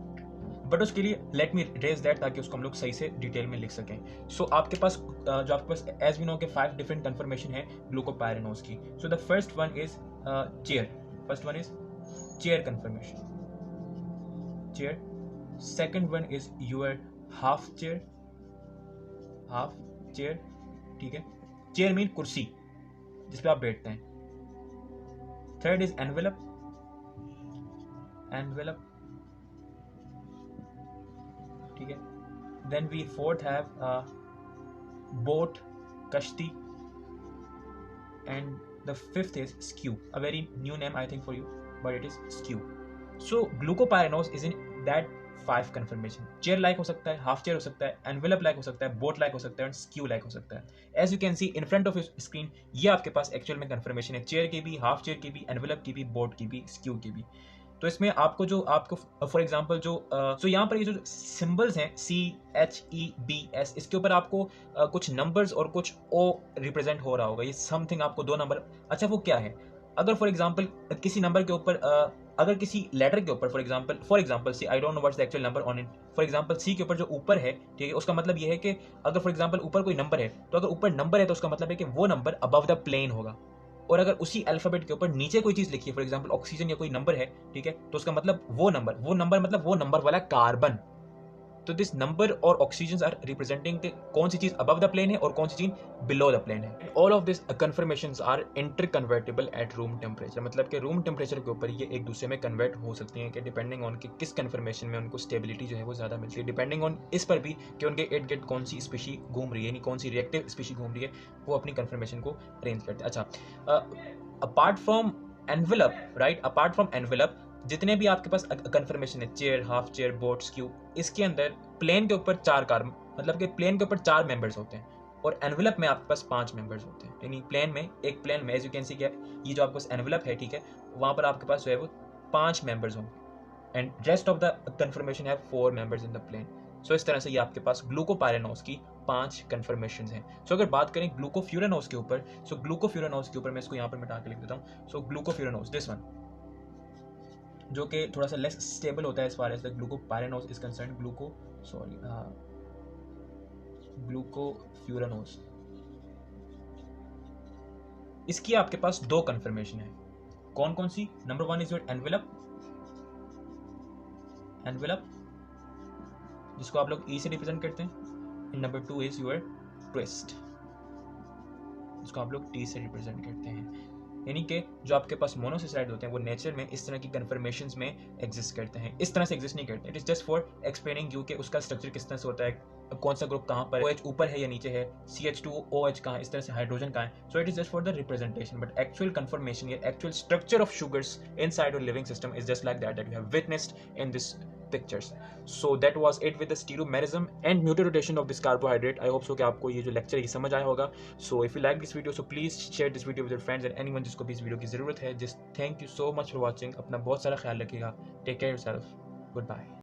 But उसके लिए लेट मी रेज दैट ताकि उसको हम लोग सही से डिटेल में लिख सकें. सो आपके पास जो आपके पास एज वी नो के 5 डिफरेंट कन्फर्मेशन है ग्लूकोपायरेनोज की. So the first one is chair. First one is chair conformation, chair. Second one is your half chair, ठीक है. चेयर मीन कुर्सी जिसपे आप बैठते हैं. थर्ड इज एनवेलप, ठीक है. Then we fourth have boat, कश्ती, and the fifth is skew. A very new name I think for you, but it is skew. So glucopyranose is in that 5 conformation. Chair like हो सकता है, half chair हो सकता है, envelope like हो सकता है, बोट लाइक हो सकता है, एंड स्क्यू लाइक हो सकता है. As you can see in front of your screen, ये आपके पास एक्चुअल में कन्फर्मेशन है चेयर की भी, हाफ चेयर की भी, एनवेलप की भी, बोट की भी, स्क्यू की भी. तो इसमें आपको फॉर एग्जांपल जो यहाँ पर ये जो सिंबल्स हैं CHEBS, इसके ऊपर आपको कुछ नंबर्स और कुछ O रिप्रेजेंट हो रहा होगा. ये समथिंग आपको 2 नंबर. अच्छा वो क्या है? अगर फॉर एग्जांपल किसी नंबर के ऊपर अगर किसी लेटर के ऊपर for example C, I don't know what's the actual number on it, for example C के ऊपर जो ऊपर है, ठीक है, उसका मतलब ये है कि अगर फॉर एग्जांपल ऊपर कोई नंबर है, तो अगर ऊपर नंबर है तो उसका मतलब है कि वो नंबर अबव द प्लेन होगा. और अगर उसी अल्फाबेट के ऊपर नीचे कोई चीज लिखी है, फॉर एग्जांपल ऑक्सीजन या कोई नंबर है, ठीक है, तो उसका मतलब वो नंबर मतलब वो नंबर वाला कार्बन. तो दिस नंबर और ऑक्सीजन आर रिप्रेजेंटिंग कौन सी चीज अबव द प्लेन है और कौन सी चीज बिलो द प्लेन है. All of this conformations are inter convertible at room temperature. मतलब कि रूम टेम्परेचर के ऊपर ये एक दूसरे में कन्वर्ट हो सकती हैं कि डिपेंडिंग ऑन कि किस कन्फर्मेशन में उनको स्टेबिलिटी जो है वो ज्यादा मिलती है, डिपेंडिंग ऑन इस पर भी कि उनके इर्द गिर्द कौन सी स्पीशी घूम रही है, यानी कौन सी रिएक्टिव स्पीशी घूम रही है, वो अपनी कन्फर्मेशन को अरेंज करते हैं. अच्छा, अपार्ट फ्रॉम एनवेलप जितने भी आपके पास कन्फर्मेशन है, chair, half chair, boat, skew, इसके अंदर प्लेन के ऊपर 4 कार्बन, मतलब कि प्लेन के ऊपर 4 मेंबर्स होते हैं और एनवेलप में आपके पास 5 मेंबर्स होते हैं. यानी एक प्लेन में एज यू कैन सी, ये जो आपके पास एनवेलप है, ठीक है, वहां पर आपके पास जो है वो 5 मेंबर्स होंगे and rest of the confirmation है 4 मेंबर्स इन द प्लेन. सो इस तरह से ये आपके पास ग्लूकोपायरेनोज की 5 कन्फर्मेशन हैं. सो अगर बात करें ग्लूकोफ्यूरानोज के ऊपर, मैं इसको यहाँ पर मिटा के लिख देता हूँ. सो ग्लूकोफ्यूरानोज, दिस वन, जो कि थोड़ा सा लेस स्टेबल होता है as far as the glucopyranose is concern. Glucofuranose, इसकी आपके पास 2 कन्फर्मेशन है. कौन कौन सी? नंबर 1 इज योर एनवेलप, जिसको आप लोग E से रिप्रेजेंट करते हैं. And number 2 is your twist, जिसको आप लोग T से रिप्रेजेंट करते हैं. यानी कि जो आपके पास मोनोसेसराइड होते हैं वो नेचर में इस तरह की कन्फर्मेशंस में एग्जिस्ट करते हैं, इस तरह से एग्जिस्ट नहीं करते। It is just for explaining you कि उसका स्ट्रक्चर किस तरह से होता है, कौन सा ग्रुप कहाँ पर है, OH ऊपर है या नीचे है, CH2OH कहाँ है, इस तरह से हाइड्रोजन कहाँ है। So it is just for the representation, but actual conformation या actual structure of sugars inside your living system is just like that you have witnessed in this pictures. So that was it with the stereomerism and mutarotation of this carbohydrate. I hope so कि आपको ये जो lecture ये समझ आया होगा. So if you like this video, so please share this video with your friends and anyone जिसको भी इस वीडियो की ज़रूरत है. Just thank you so much for watching. अपना बहुत सारा ख्याल रखिएगा. Take care yourself. Goodbye.